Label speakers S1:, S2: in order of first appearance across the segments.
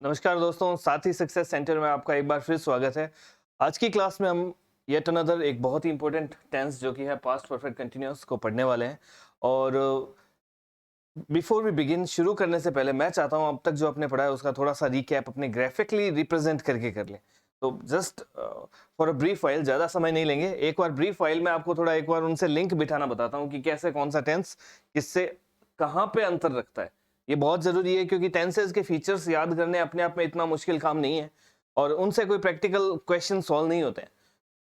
S1: नमस्कार दोस्तों, साथी सक्सेस सेंटर में आपका एक बार फिर स्वागत है। आज की क्लास में हम येट अनदर एक बहुत ही इंपॉर्टेंट टेंस जो कि है पास्ट परफेक्ट कंटिन्यूअस को पढ़ने वाले हैं। और बिफोर वी बिगिन, शुरू करने से पहले मैं चाहता हूं अब तक जो आपने पढ़ा है उसका थोड़ा सा रिकैप अपने ग्राफिकली रिप्रेजेंट करके कर लें। तो just for a brief file, ज़्यादा समय नहीं लेंगे। एक बार ब्रीफ फाइल में आपको थोड़ा एक बार उनसे लिंक बिठाना बताता हूँ कि कैसे कौन सा टेंस किससे कहाँ पे अंतर रखता है। ये बहुत ज़रूरी है क्योंकि टेंसेज के फीचर्स याद करने अपने आप में इतना मुश्किल काम नहीं है और उनसे कोई प्रैक्टिकल क्वेश्चन सॉल्व नहीं होते हैं।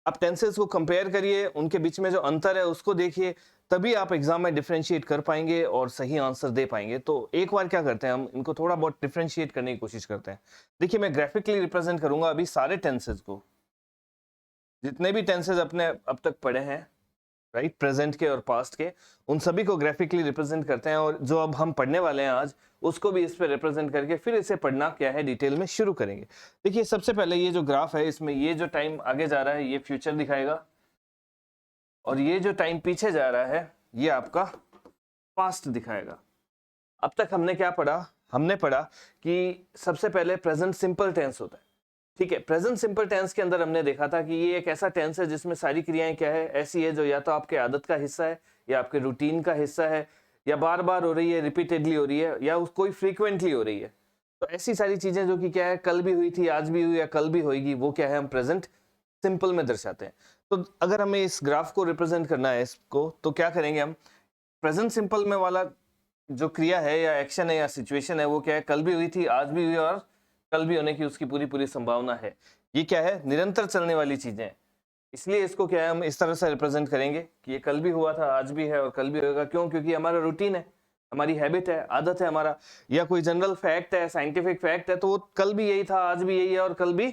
S1: आप टेंसेस को कंपेयर करिए, उनके बीच में जो अंतर है उसको देखिए, तभी आप एग्जाम में डिफरेंशिएट कर पाएंगे और सही आंसर दे पाएंगे। तो एक बार क्या करते हैं, हम इनको थोड़ा बहुत डिफरेंशिएट करने की कोशिश करते हैं। देखिए, मैं ग्राफिकली रिप्रेजेंट करूंगा अभी सारे टेंसेस को, जितने भी टेंसेस अपने अब तक पढ़े हैं, राइट, प्रेजेंट के और पास्ट के, उन सभी को ग्राफिकली रिप्रेजेंट करते हैं और जो अब हम पढ़ने वाले हैं आज, उसको भी इस पे रिप्रेजेंट करके फिर इसे पढ़ना क्या है डिटेल में शुरू करेंगे। देखिए, सबसे पहले ये जो ग्राफ है, इसमें ये जो टाइम आगे जा रहा है ये फ्यूचर दिखाएगा और ये जो टाइम पीछे जा रहा है ये आपका पास्ट दिखाएगा। अब तक हमने क्या पढ़ा? हमने पढ़ा कि सबसे पहले प्रेजेंट सिंपल टेंस होता है। ठीक है, प्रेजेंट सिंपल टेंस के अंदर हमने देखा था कि ये एक ऐसा टेंस है जिसमें सारी क्रियाएं क्या है, ऐसी है जो या तो आपके आदत का हिस्सा है या आपके रूटीन का हिस्सा है या बार बार हो रही है, रिपीटेडली हो रही है या कोई फ्रीक्वेंटली हो रही है। तो ऐसी सारी चीजें जो कि क्या है, कल भी हुई थी, आज भी हुई या कल भी होगी, वो क्या है, हम प्रेजेंट सिंपल में दर्शाते हैं। तो अगर हमें इस ग्राफ को रिप्रेजेंट करना है इसको, तो क्या करेंगे हम? प्रेजेंट सिंपल में वाला जो क्रिया है या एक्शन है या सिचुएशन है, वो क्या है, कल भी हुई थी, आज भी हुई और कल भी होने की उसकी पूरी पूरी संभावना है। ये क्या है, निरंतर चलने वाली चीजें हैं। इसलिए इसको क्या है, हम इस तरह से रिप्रेजेंट करेंगे कि ये कल भी हुआ था, आज भी है और कल भी होगा। क्यों? क्योंकि हमारा रूटीन है, हमारी हैबिट है, आदत है हमारा, या कोई जनरल फैक्ट है, साइंटिफिक फैक्ट है, तो वो कल भी यही था, आज भी यही है और कल भी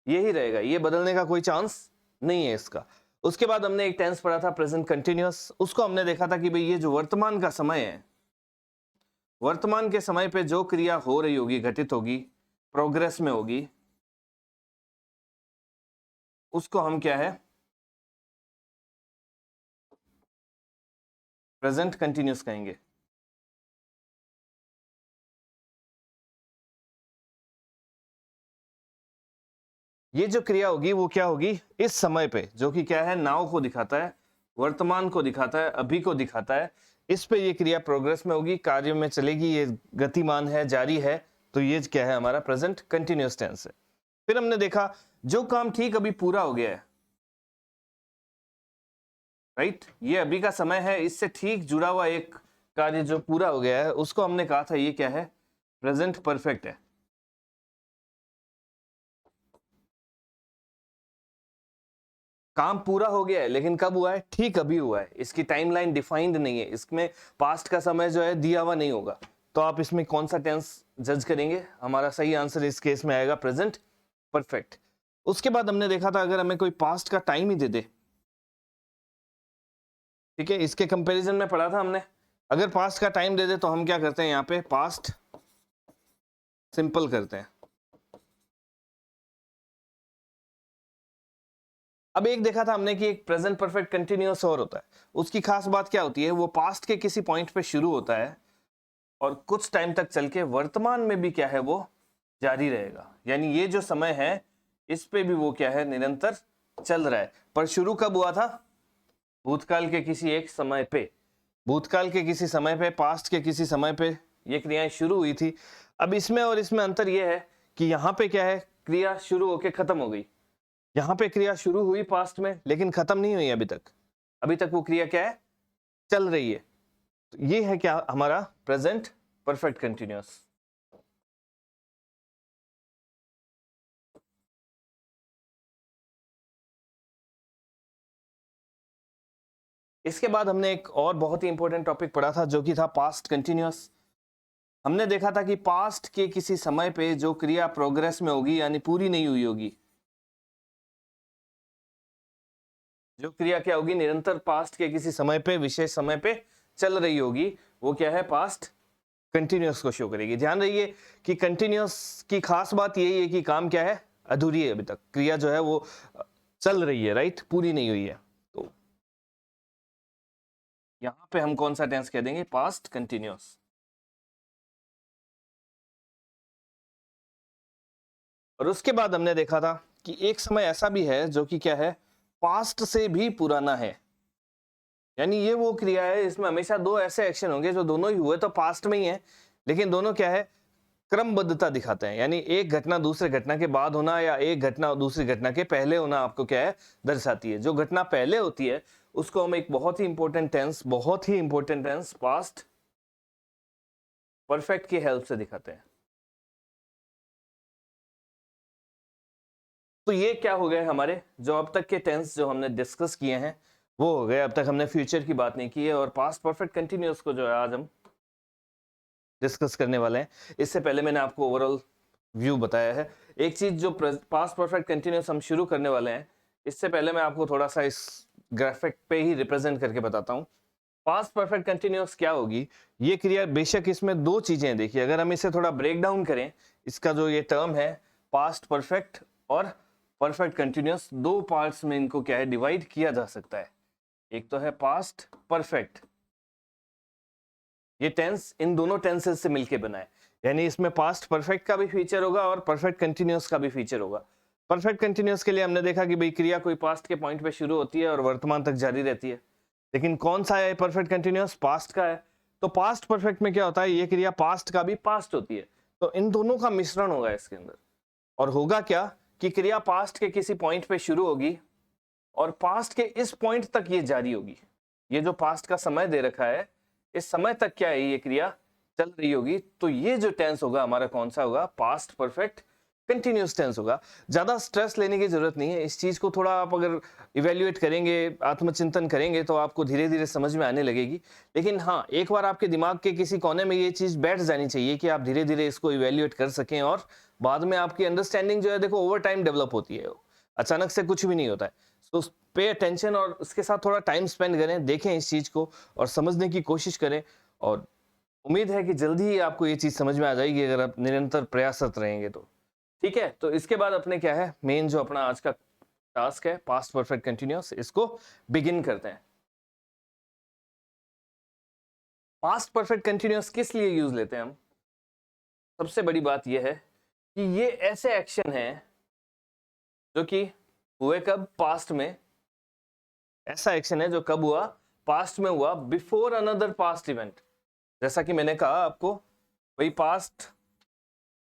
S1: यही रहेगा। ये बदलने का कोई चांस नहीं है इसका। उसके बाद हमने एक टेंस पढ़ा था प्रेजेंट कंटिन्यूअस। उसको हमने देखा था कि भाई ये जो वर्तमान का समय है, वर्तमान के समय पे जो क्रिया हो रही होगी, घटित होगी, प्रोग्रेस में होगी, उसको हम क्या है, प्रेजेंट कंटिन्यूअस कहेंगे। ये जो क्रिया होगी वो क्या होगी, इस समय पे, जो कि क्या है, नाउ को दिखाता है, वर्तमान को दिखाता है, अभी को दिखाता है। इस पे ये क्रिया प्रोग्रेस में होगी, कार्य में चलेगी, ये गतिमान है, जारी है। तो ये क्या है, हमारा प्रेजेंट कंटिन्यूअस टेंस है। फिर हमने देखा जो काम ठीक अभी पूरा हो गया है, राइट, ये अभी का समय है, इससे ठीक जुड़ा हुआ एक कार्य जो पूरा हो गया है, उसको हमने कहा था ये क्या है, प्रेजेंट परफेक्ट है। काम पूरा हो गया है लेकिन कब हुआ है, ठीक अभी हुआ है, इसकी टाइमलाइन डिफाइंड नहीं है, इसमें पास्ट का समय जो है दिया हुआ नहीं होगा। तो आप इसमें कौन सा टेंस जज करेंगे? हमारा सही आंसर इस केस में आएगा प्रेजेंट परफेक्ट। उसके बाद हमने देखा था अगर हमें कोई पास्ट का टाइम ही दे दे, ठीक है, इसके कंपैरिजन में पढ़ा था हमने, अगर पास्ट का टाइम दे दे तो हम क्या करते हैं, यहाँ पे पास्ट सिंपल करते हैं। अब एक देखा था हमने कि एक प्रेजेंट परफेक्ट कंटिन्यूअस और होता है। उसकी खास बात क्या होती है, वो पास्ट के किसी पॉइंट पे शुरू होता है और कुछ टाइम तक चल के वर्तमान में भी क्या है, वो जारी रहेगा। यानी ये जो समय है, इस पे भी वो क्या है, निरंतर चल रहा है। पर शुरू कब हुआ था? भूतकाल के किसी एक समय पे, भूतकाल के किसी समय पे, पास्ट के किसी समय पे ये क्रियाएं शुरू हुई थी। अब इसमें और इसमें अंतर यह है कि यहाँ पे क्या है, क्रिया शुरू होके खत्म हो गई। यहाँ पे क्रिया शुरू हुई पास्ट में लेकिन खत्म नहीं हुई अभी तक। अभी तक वो क्रिया क्या है, चल रही है। तो ये है क्या, हमारा प्रेजेंट परफेक्ट कंटिन्यूअस। इसके बाद हमने एक और बहुत ही इंपॉर्टेंट टॉपिक पढ़ा था जो कि था पास्ट कंटिन्यूअस। हमने देखा था कि पास्ट के किसी समय पे जो क्रिया प्रोग्रेस में होगी, यानी पूरी नहीं हुई होगी, जो क्रिया क्या होगी, निरंतर पास्ट के किसी समय पे, विशेष समय पे चल रही होगी, वो क्या है, पास्ट कंटिन्यूअस को शो करेगी। ध्यान रहिए कि कंटिन्यूअस की खास बात यही है कि काम क्या है, अधूरी है, अभी तक क्रिया जो है वो चल रही है, राइट, पूरी नहीं हुई है। तो यहां पे हम कौन सा टेंस कह देंगे, पास्ट कंटिन्यूअस। और उसके बाद हमने देखा था कि एक समय ऐसा भी है जो कि क्या है, पास्ट से भी पुराना है। यानी ये वो क्रिया है, इसमें हमेशा दो ऐसे एक्शन होंगे जो दोनों ही हुए तो पास्ट में ही है, लेकिन दोनों क्या है, क्रमबद्धता दिखाते हैं। यानी एक घटना दूसरे घटना के बाद होना या एक घटना दूसरी घटना के पहले होना आपको क्या है, दर्शाती है। जो घटना पहले होती है उसको हम एक बहुत ही इंपॉर्टेंट टेंस पास्ट परफेक्ट की हेल्प से दिखाते हैं। तो ये क्या हो गए हमारे जो अब तक के टेंस जो हमने डिस्कस किए हैं वो हो गए। अब तक हमने फ्यूचर की बात नहीं की है और पास्ट परफेक्ट कंटिन्यूअस को जो है आज हम डिस्कस करने वाले हैं। इससे पहले मैंने आपको ओवरऑल व्यू बताया है। एक चीज जो पास्ट परफेक्ट कंटिन्यूअस हम शुरू करने वाले हैं, इससे पहले मैं आपको थोड़ा सा इस ग्राफिक पे ही रिप्रेजेंट करके बताता हूँ। पास्ट परफेक्ट कंटिन्यूअस क्या होगी, ये क्रिया बेशक इसमें दो चीजें हैं। देखिए अगर हम इसे थोड़ा ब्रेक डाउन करें, इसका जो ये टर्म है पास्ट परफेक्ट और परफेक्ट कंटिन्यूअस, दो पार्ट्स में इनको क्या है, डिवाइड किया जा सकता है। एक तो है पास्ट परफेक्ट, ये टेंस इन दोनों टेंसेस से मिलके बना है। यानी इसमें पास्ट परफेक्ट का भी फीचर होगा और परफेक्ट कंटिन्यूअस का भी फीचर होगा। परफेक्ट कंटिन्यूअस के लिए हमने देखा कि भाई क्रिया कोई पास्ट के पॉइंट पे शुरू होती है और वर्तमान तक जारी रहती है। लेकिन कौन सा है परफेक्ट कंटिन्यूअस, पास्ट का है। तो पास्ट परफेक्ट में क्या होता है, ये क्रिया पास्ट का भी पास्ट होती है। तो इन दोनों का मिश्रण होगा इसके अंदर। और होगा क्या कि क्रिया पास्ट के किसी पॉइंट पे शुरू होगी और पास्ट के इस पॉइंट तक ये जारी होगी। ये जो पास्ट का समय दे रखा है, इस समय तक क्या है, ये क्रिया चल रही होगी। तो ये जो टेंस होगा हमारा कौन सा होगा, पास्ट परफेक्ट कंटिन्यूअस टेंस होगा। ज्यादा स्ट्रेस लेने की जरूरत नहीं है। इस चीज को थोड़ा आप अगर इवेल्युएट करेंगे, आत्मचिंतन करेंगे तो आपको धीरे धीरे समझ में आने लगेगी। लेकिन हाँ, एक बार आपके दिमाग के किसी कोने में ये चीज बैठ जानी चाहिए कि आप धीरे धीरे इसको इवेल्युएट कर सकें और बाद में आपकी अंडरस्टैंडिंग जो है, देखो ओवर टाइम डेवलप होती है, अचानक से कुछ भी नहीं होता है। तो पे अटेंशन और उसके साथ थोड़ा टाइम स्पेंड करें, देखें इस चीज को और समझने की कोशिश करें। और उम्मीद है कि जल्दी ही आपको ये चीज समझ में आ जाएगी अगर आप निरंतर प्रयासरत रहेंगे तो। ठीक है, तो इसके बाद अपने क्या है, मेन जो अपना आज का टास्क है पास्ट परफेक्ट कंटिन्यूअस, इसको बिगिन करते हैं। पास्ट परफेक्ट कंटिन्यूअस किस लिए यूज लेते हैं हम? सबसे बड़ी बात यह है कि ये ऐसे एक्शन हैं जो कि हुए कब, पास्ट में। ऐसा एक्शन है जो कब हुआ, पास्ट में हुआ, बिफोर अनदर पास्ट इवेंट। जैसा कि मैंने कहा आपको, भाई पास्ट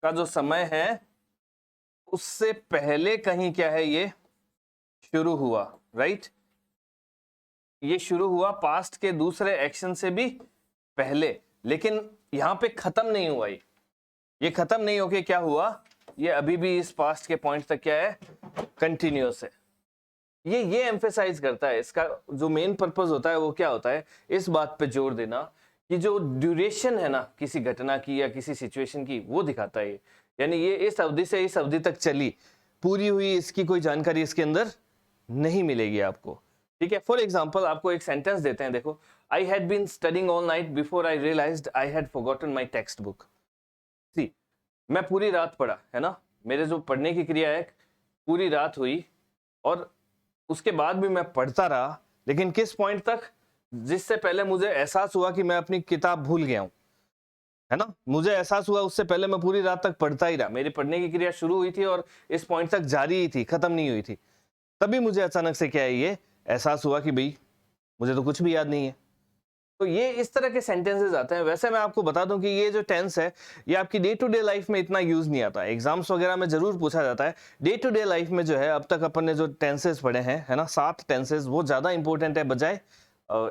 S1: का जो समय है उससे पहले कहीं क्या है, ये शुरू हुआ, राइट। ये शुरू हुआ पास्ट के दूसरे एक्शन से भी पहले, लेकिन यहां पे खत्म नहीं हुआ। ये खत्म नहीं होके क्या हुआ, ये अभी भी इस पास्ट के पॉइंट तक क्या है, कंटिन्यूअस है। ये एम्फेसाइज करता है, इसका जो मेन पर्पस होता है वो क्या होता है, इस बात पे जोर देना कि जो ड्यूरेशन है ना किसी घटना की या किसी सिचुएशन की, वो दिखाता है। यानी ये इस अवधि से इस अवधि तक चली, पूरी हुई इसकी कोई जानकारी इसके अंदर नहीं मिलेगी आपको। ठीक है, फॉर एग्जाम्पल आपको एक सेंटेंस देते हैं, देखो, I had been studying all night before I realised I had forgotten my textbook. See, मैं पूरी रात पढ़ा, है ना, मेरे जो पढ़ने की क्रिया है पूरी रात हुई और उसके बाद भी मैं पढ़ता रहा, लेकिन किस पॉइंट तक, जिससे पहले मुझे एहसास हुआ कि मैं अपनी किताब भूल गया हूं, है ना। मुझे एहसास हुआ, उससे पहले मैं पूरी रात तक पढ़ता ही रहा, मेरी पढ़ने की क्रिया शुरू हुई थी और इस पॉइंट तक जारी ही थी, खत्म नहीं हुई थी। तभी मुझे अचानक से क्या है, ये एहसास हुआ कि भाई मुझे तो कुछ भी याद नहीं है। तो ये इस तरह के सेंटेंसेस आते हैं। वैसे मैं आपको बता दूं कि ये जो टेंस है, ये आपकी डे टू डे लाइफ में इतना यूज नहीं आता, एग्जाम्स वगैरह में जरूर पूछा जाता है। डे टू डे लाइफ में जो है, अब तक अपन ने जो टेंसेस पढ़े हैं, है ना, 7 टेंसेस, वो ज्यादा इंपॉर्टेंट है बजाय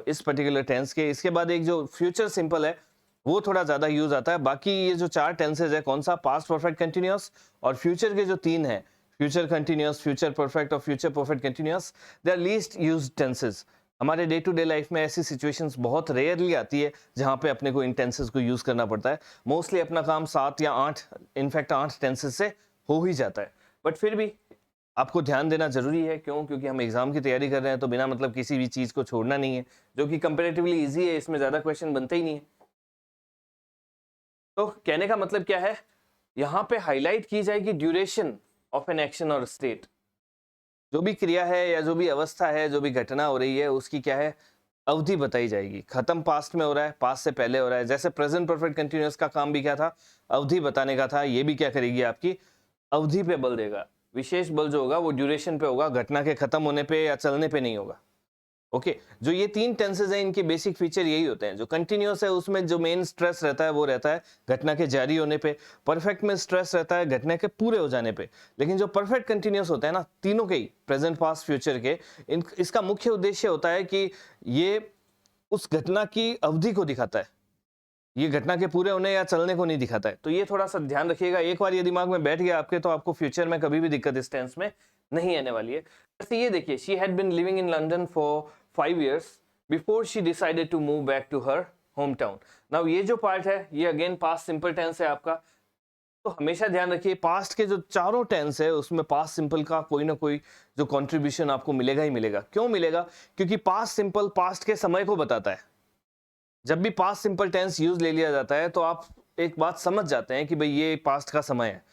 S1: इस पर्टिकुलर टेंस के। इसके बाद एक जो फ्यूचर सिंपल है वो थोड़ा ज्यादा यूज आता है। बाकी ये जो 4 टेंसेज है, कौन सा, पास्ट परफेक्ट कंटिन्यूअस और फ्यूचर के जो 3 है, फ्यूचर कंटिन्यूअस, फ्यूचर परफेक्ट और future perfect continuous, they are least used tenses. हमारे डे टू डे लाइफ में ऐसी सिचुएशंस बहुत रेयरली आती है जहां पे अपने को इन टेंसेस को यूज करना पड़ता है। मोस्टली अपना काम 7 या 8, इनफैक्ट 8 टेंसेस से हो ही जाता है। बट फिर भी आपको ध्यान देना जरूरी है, क्यों, क्योंकि हम एग्जाम की तैयारी कर रहे हैं, तो बिना मतलब किसी भी चीज को छोड़ना नहीं है, जो कि कंपेरेटिवली इजी है, इसमें ज्यादा क्वेश्चन बनते ही नहीं है। तो कहने का मतलब क्या है, यहाँ पे हाईलाइट की जाएगी ड्यूरेशन ऑफ एन एक्शन और स्टेट। जो भी क्रिया है या जो भी अवस्था है, जो भी घटना हो रही है, उसकी क्या है, अवधि बताई जाएगी। खत्म पास्ट में हो रहा है, पास्ट से पहले हो रहा है। जैसे प्रेजेंट परफेक्ट कंटिन्यूअस का काम भी क्या था, अवधि बताने का था, ये भी क्या करेगी आपकी अवधि पे बल देगा, विशेष बल जो होगा वो ड्यूरेशन पे होगा, घटना के खत्म होने पे या चलने पे नहीं होगा। ओके जो ये 3 टेंसेज हैं इनके बेसिक फीचर यही होते हैं। जो कंटिन्यूअस है उसमें जो मेन स्ट्रेस रहता है वो रहता है घटना के जारी होने पे, परफेक्ट में स्ट्रेस रहता है घटना के पूरे हो जाने पे। लेकिन जो परफेक्ट कंटिन्यूअस होता है ना, तीनों के ही, प्रेजेंट पास्ट फ्यूचर के, इसका मुख्य उद्देश्य होता है कि ये उस घटना की अवधि को दिखाता है, ये घटना के पूरे होने या चलने को नहीं दिखाता है। तो ये थोड़ा सा ध्यान रखिएगा, एक बार ये दिमाग में बैठ गया आपके तो आपको फ्यूचर में कभी भी दिक्कत इस टेंस में नहीं आने वाली है। जैसे ये देखिए, she had been living in London for 5 years before she decided to move back to her home town. Now ये जो पार्ट है ये अगेन पास्ट सिंपल टेंस है आपका। तो हमेशा ध्यान रखिए पास्ट के जो चारों टेंस है उसमें पास्ट सिंपल का कोई ना कोई जो कंट्रीब्यूशन आपको मिलेगा ही मिलेगा। क्यों मिलेगा? क्योंकि पास्ट सिंपल पास्ट के समय को बताता है। जब भी पास्ट सिंपल टेंस यूज ले लिया जाता है तो आप एक बात समझ जाते हैं कि भाई ये पास्ट का समय है।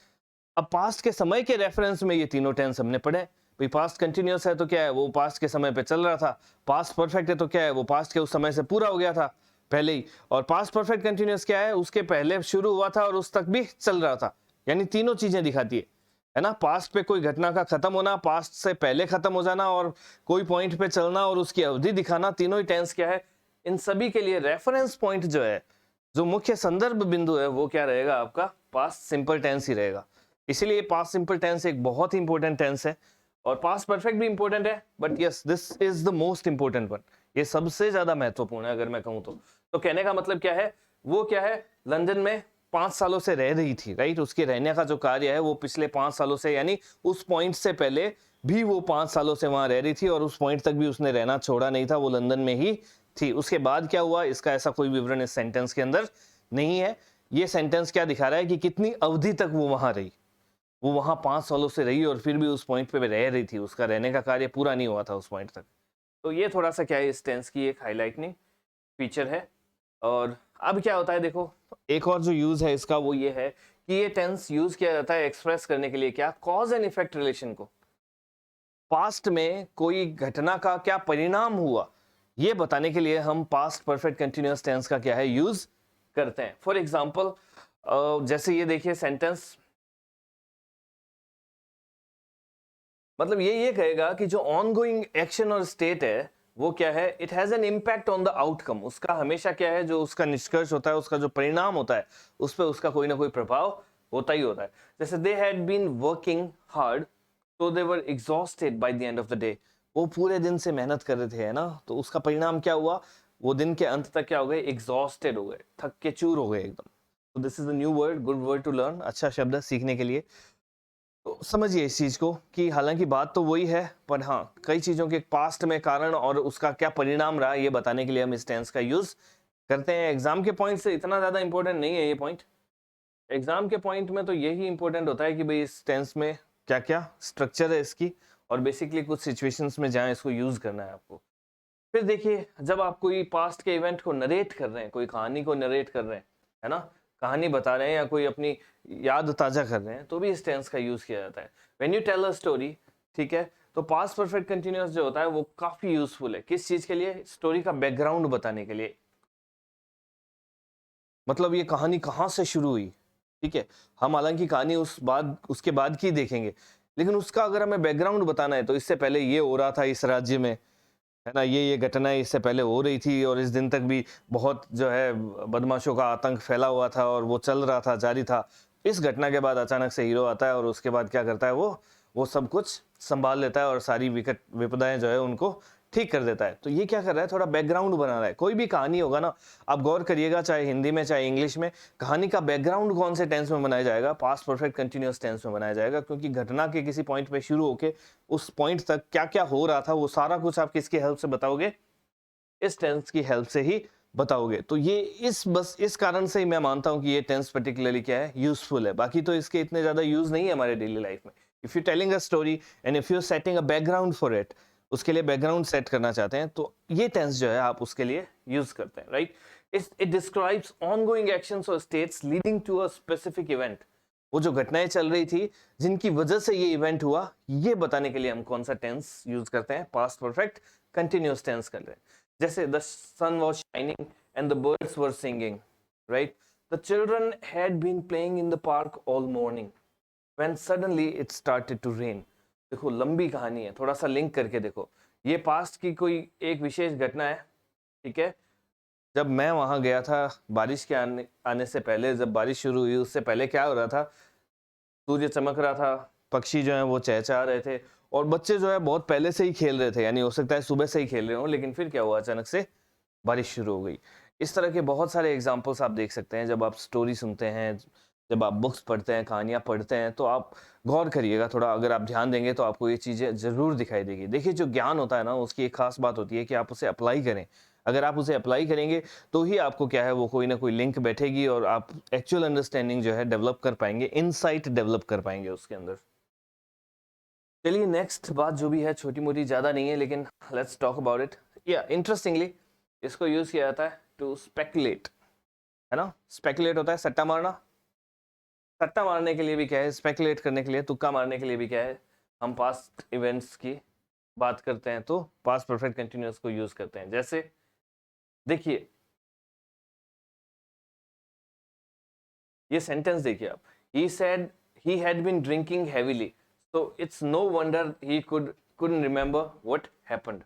S1: अब पास्ट के समय के रेफरेंस में ये तीनों टेंस हमने पढ़े। भाई पास्ट कंटिन्यूअस है तो क्या है, वो पास्ट के समय पे चल रहा था। पास्ट परफेक्ट है तो क्या है, वो पास्ट के उस समय से पूरा हो गया था पहले ही। और पास्ट परफेक्ट कंटिन्यूअस क्या है, उसके पहले शुरू हुआ था और उस तक भी चल रहा था। यानी तीनों चीजें दिखाती है ना। पास्ट पे कोई घटना का खत्म होना, पास्ट से पहले खत्म हो जाना और कोई पॉइंट पे चलना और उसकी अवधि दिखाना, तीनों ही टेंस क्या है, इन सभी के लिए रेफरेंस पॉइंट जो है, जो मुख्य संदर्भ बिंदु है, वो क्या रहेगा आपका, पास्ट सिंपल टेंस ही रहेगा। इसीलिए पास्ट सिंपल टेंस एक बहुत ही इंपॉर्टेंट टेंस है। और पास्ट परफेक्ट भी इंपॉर्टेंट है, but yes this is the most important one. ये सबसे ज्यादा महत्वपूर्ण है अगर मैं कहूं तो कहने का मतलब क्या है, वो क्या है, लंदन में 5 सालों से रह रही थी, राइट। उसके रहने का जो कार्य है वो पिछले 5 सालों से, यानी उस पॉइंट से पहले भी वो 5 सालों से वहां रह रही थी और उस पॉइंट तक भी उसने रहना छोड़ा नहीं था, वो लंदन में ही थी। उसके बाद क्या हुआ, इसका ऐसा कोई विवरण इस सेंटेंस के अंदर नहीं है। ये सेंटेंस क्या दिखा रहा है कि कितनी अवधि तक वो वहां रही। वो वहां 5 सालों से रही और फिर भी उस पॉइंट पे रह रही थी, उसका रहने का कार्य पूरा नहीं हुआ था उस पॉइंट तक। तो ये थोड़ा सा क्या है, इस टेंस की एक हाईलाइटनिंग फीचर है। और अब क्या होता है, देखो एक और जो यूज है इसका वो ये है कि ये टेंस यूज किया जाता है एक्सप्रेस करने के लिए क्या, कॉज एंड इफेक्ट रिलेशन को। पास्ट में कोई घटना का क्या परिणाम हुआ ये बताने के लिए हम पास्ट परफेक्ट कंटिन्यूअस टेंस का क्या है, यूज करते हैं। फॉर एग्जाम्पल जैसे ये देखिए सेंटेंस, मतलब ये कहेगा कि जो ऑनगोइंग एक्शन और स्टेट है वो क्या है, it has an impact on the outcome. उसका हमेशा क्या है, जो उसका निष्कर्ष होता है, उसका जो परिणाम होता है, उस पर उसका कोई ना कोई प्रभाव होता ही होता है। जैसे they had been working hard तो they were exhausted by the end of the day. वो पूरे दिन से मेहनत कर रहे थे, है ना, तो उसका परिणाम क्या हुआ, वो दिन के अंत तक क्या हो गए, एग्जॉस्टेड हो गए, थक के चूर हो गए एकदम। तो this is a new word, good word to learn, अच्छा शब्द है सीखने के लिए। तो समझिए इस चीज को कि हालांकि बात तो वही है, पर हाँ कई चीजों के पास्ट में कारण और उसका क्या परिणाम रहा ये बताने के लिए हम इस टेंस का यूज करते हैं। एग्जाम के पॉइंट से इतना ज्यादा इंपॉर्टेंट नहीं है ये पॉइंट। एग्जाम के पॉइंट में तो यही इंपॉर्टेंट होता है कि भाई इस टेंस में क्या क्या स्ट्रक्चर है इसकी, और बेसिकली कुछ सिचुएशंस में जहाँ इसको यूज करना है आपको। फिर देखिए, जब आप कोई पास्ट के इवेंट को नरेट कर रहे हैं, कोई कहानी को नरेट कर रहे हैं, है ना, कहानी बता रहे हैं या कोई अपनी याद ताजा कर रहे हैं, तो भी इस टेंस का यूज किया जाता है। When you tell a story, ठीक है, तो पास्ट परफेक्ट कंटिन्यूअस जो होता है वो काफी यूजफुल है। किस चीज के लिए, स्टोरी का बैकग्राउंड बताने के लिए। मतलब ये कहानी कहाँ से शुरू हुई, ठीक है, हम हालांकि कहानी उसके बाद की देखेंगे, लेकिन उसका अगर हमें बैकग्राउंड बताना है तो इससे पहले ये हो रहा था इस राज्य में, है ना, ये घटनाएं इससे पहले हो रही थी और इस दिन तक भी बहुत जो है बदमाशों का आतंक फैला हुआ था और वो चल रहा था, जारी था। इस घटना के बाद अचानक से हीरो आता है और उसके बाद क्या करता है, वो सब कुछ संभाल लेता है और सारी विकट विपदाएं जो है उनको ठीक कर देता है। तो ये क्या कर रहा है, थोड़ा बैकग्राउंड बना रहा है। कोई भी कहानी होगा ना, आप गौर करिएगा, चाहे हिंदी में चाहे इंग्लिश में, कहानी का बैकग्राउंड कौन से टेंस में बनाया जाएगा, पास्ट परफेक्ट कंटिन्यूअस टेंस में बनाया जाएगा। क्योंकि घटना के किसी पॉइंट पे शुरू होके उस पॉइंट तक क्या क्या हो रहा था वो सारा कुछ आप किसकी हेल्प से बताओगे, इस टेंस की हेल्प से ही बताओगे। तो ये इस कारण से ही मैं मानता हूं कि ये टेंस पर्टिकुलरली क्या है, यूजफुल है। बाकी तो इसके इतने ज्यादा यूज नहीं है हमारे डेली लाइफ में। If you telling a story and if you setting a background for it, उसके लिए बैकग्राउंड सेट करना चाहते हैं तो ये टेंस जो है आप उसके लिए यूज करते हैं, right. It describes ongoing actions और states leading to a specific event. वो जो घटनाएं चल रही थी जिनकी वजह से ये इवेंट हुआ, ये बताने के लिए हम कौन सा टेंस यूज करते हैं, पास्ट परफेक्ट कंटिन्यूअस टेंस कर रहे हैं। जैसे the sun was shining and the birds were singing, right? The children had been playing in the park all morning. When suddenly it started to rain. देखो लंबी कहानी है, थोड़ा सा लिंक करके देखो। ये पास्ट की कोई एक विशेष घटना है, ठीक है। जब मैं वहां गया था, बारिश के आने से पहले, जब बारिश शुरू हुई उससे पहले क्या हो रहा था, सूर्य चमक रहा था, पक्षी जो है वो चहचहा रहे थे, और बच्चे जो है बहुत पहले से ही खेल रहे थे, यानी हो सकता है सुबह से ही खेल रहे हो, लेकिन फिर क्या हुआ, अचानक से बारिश शुरू हो गई। इस तरह के बहुत सारे एग्जाम्पल्स आप देख सकते हैं जब आप स्टोरी सुनते हैं, जब आप बुक्स पढ़ते हैं, कहानियां पढ़ते हैं, तो आप गौर करिएगा थोड़ा। अगर आप ध्यान देंगे तो आपको ये चीजें जरूर दिखाई देगी। देखिए, जो ज्ञान होता है ना, उसकी एक खास बात होती है कि आप उसे अप्लाई करें। अगर आप उसे अप्लाई करेंगे तो ही आपको क्या है, वो कोई ना कोई लिंक बैठेगी और आप एक्चुअल अंडरस्टैंडिंग जो है डेवलप कर पाएंगे, इनसाइट डेवलप कर पाएंगे उसके अंदर। चलिए, नेक्स्ट बात जो भी है छोटी मोटी, ज्यादा नहीं है, लेकिन लेट्स टॉक अबाउट इट। या इंटरेस्टिंगली इसको यूज किया जाता है टू स्पेकुलेट, है ना। स्पेकुलेट होता है सट्टा मारना। सट्टा मारने के लिए भी क्या है, स्पेकुलेट करने के लिए, तुक्का मारने के लिए भी क्या है, हम पास्ट इवेंट्स की बात करते हैं तो पास्ट परफेक्ट कंटिन्यूअस को यूज करते हैं। जैसे देखिए, ये सेंटेंस देखिए आप, he said he had been drinking heavily, so it's no wonder he couldn't remember what happened।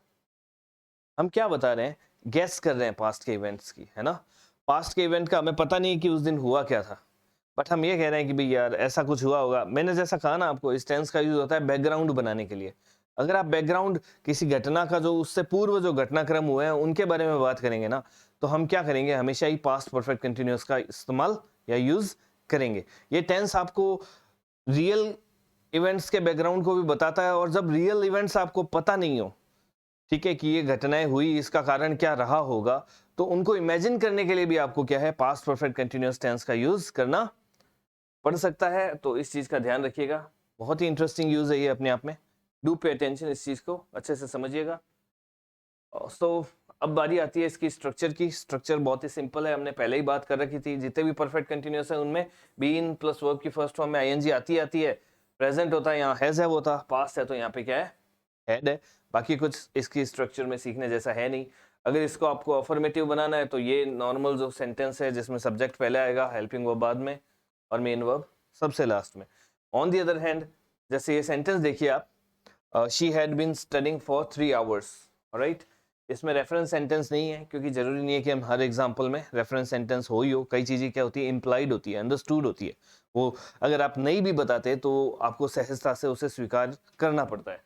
S1: हम क्या बता रहे हैं, गेस कर रहे हैं पास्ट के इवेंट्स की, है ना। पास्ट के इवेंट का हमें पता नहीं कि उस दिन हुआ क्या था, बट हम ये कह रहे हैं कि भाई यार ऐसा कुछ हुआ होगा। मैंने जैसा कहा ना आपको, इस टेंस का यूज होता है बैकग्राउंड बनाने के लिए। अगर आप बैकग्राउंड किसी घटना का, जो उससे पूर्व जो घटनाक्रम हुए हैं उनके बारे में बात करेंगे ना, तो हम क्या करेंगे, हमेशा ही पास्ट परफेक्ट कंटिन्यूअस का इस्तेमाल या यूज करेंगे। ये टेंस आपको रियल इवेंट्स के बैकग्राउंड को भी बताता है, और जब रियल इवेंट्स आपको पता नहीं हो, ठीक है, कि ये घटनाएं हुई, इसका कारण क्या रहा होगा, तो उनको इमेजिन करने के लिए भी आपको क्या है, पास्ट परफेक्ट कंटिन्यूअस टेंस का यूज करना पड़ सकता है। तो इस चीज का ध्यान रखिएगा, बहुत ही इंटरेस्टिंग यूज है ये अपने आप में। डू पे अटेंशन, इस चीज को अच्छे से समझिएगा। सो अब बारी आती है इसकी स्ट्रक्चर की। स्ट्रक्चर बहुत ही सिंपल है, हमने पहले ही बात कर रखी थी। जितने भी परफेक्ट कंटिन्यूअस है उनमें बीन प्लस वर्ब की फर्स्ट फॉर्म में आईएनजी आती है। प्रेजेंट होता है, यहाँ हैज है वो था। पास्ट है तो यहाँ पे क्या है, हैड है। बाकी कुछ इसकी स्ट्रक्चर में सीखने जैसा है नहीं। अगर इसको आपको अफर्मेटिव बनाना है तो ये नॉर्मल जो सेंटेंस है जिसमें सब्जेक्ट पहले आएगा, हेल्पिंग वर्ब बाद में, और मेन वर्ब सबसे लास्ट में। ऑन दी अदर हैंड, जैसे ये सेंटेंस देखिए आप, she had been studying for 3 hours, right. इसमें रेफरेंस सेंटेंस नहीं है, क्योंकि जरूरी नहीं है कि हम हर एग्जांपल में रेफरेंस सेंटेंस हो ही हो। कई चीजें क्या होती है, इम्प्लाइड होती है, अंडरस्टूड होती है। वो अगर आप नहीं भी बताते तो आपको सहजता से उसे स्वीकार करना पड़ता है।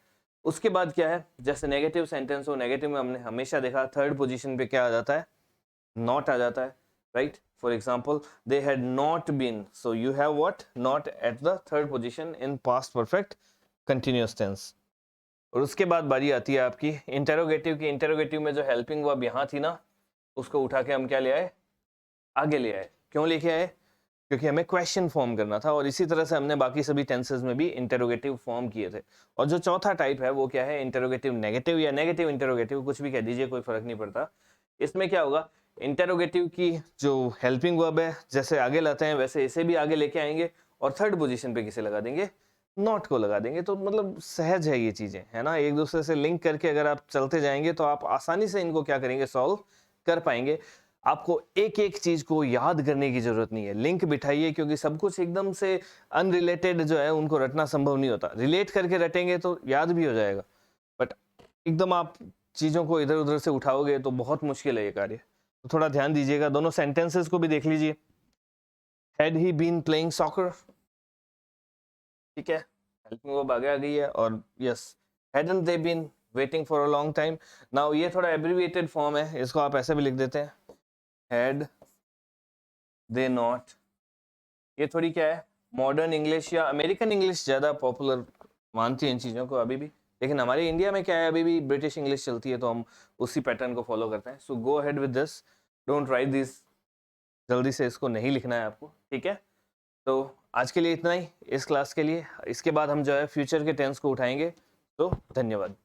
S1: उसके बाद क्या है, जैसे नेगेटिव सेंटेंस हो, नेगेटिव में हमने हमेशा देखा थर्ड पोजीशन पे क्या आ जाता है, नॉट आ जाता है, right. For example, they had not been, so you have what, not at the third position in past perfect continuous tense. और उसके बाद बारी आती है आपकी इंटेरोगेटिव की। इंटेरोगेटिव में जो हेल्पिंग वर्ब यहाँ थी ना, उसको उठा के हम क्या ले आए, आगे ले आए। क्यों लेके आए, क्योंकि हमें क्वेश्चन फॉर्म करना था। और इसी तरह से हमने बाकी सभी टेंसेस में भी इंटेरोगेटिव फॉर्म किए थे। और जो चौथा टाइप है वो क्या है, इंटेरोगेटिव नेगेटिव या नेगेटिव इंटेरोगेटिव, कुछ भी कह दीजिए, कोई फर्क नहीं पड़ता। इसमें क्या होगा, इंटेरोगेटिव की जो हेल्पिंग वर्ब है, जैसे आगे लाते हैं वैसे इसे भी आगे लेके आएंगे, और थर्ड पोजीशन पे किसे लगा देंगे, नॉट को लगा देंगे। तो मतलब सहज है ये चीजें, है ना। एक दूसरे से लिंक करके अगर आप चलते जाएंगे तो आप आसानी से इनको क्या करेंगे, सॉल्व कर पाएंगे। आपको एक एक चीज को याद करने की जरूरत नहीं है, लिंक बिठाइए, क्योंकि सब कुछ एकदम से अनरिलेटेड जो है उनको रटना संभव नहीं होता। रिलेट करके रटेंगे तो याद भी हो जाएगा, बट एकदम आप चीजों को इधर उधर से उठाओगे तो बहुत मुश्किल है ये कार्य। तो थोड़ा ध्यान दीजिएगा, दोनों सेंटेंसेस को भी देख लीजिए। Had he been playing soccer, ठीक है, हेल्पिंग वर्ब आगे आ गई है। और yes, hadn't they been waiting for a long time. Now ये थोड़ा एब्रिविएटेड फॉर्म है, इसको आप ऐसे भी लिख देते हैं, हैड दे नॉट। ये थोड़ी क्या है, मॉडर्न इंग्लिश या अमेरिकन इंग्लिश ज्यादा पॉपुलर मानती है इन चीजों को अभी भी, लेकिन हमारे इंडिया में क्या है, अभी भी ब्रिटिश इंग्लिश चलती है, तो हम उसी पैटर्न को फॉलो करते हैं। So go ahead with this, don't write this, जल्दी से इसको नहीं लिखना है आपको, ठीक है। तो आज के लिए इतना ही इस क्लास के लिए। इसके बाद हम जो है फ्यूचर के टेंस को उठाएंगे। तो धन्यवाद।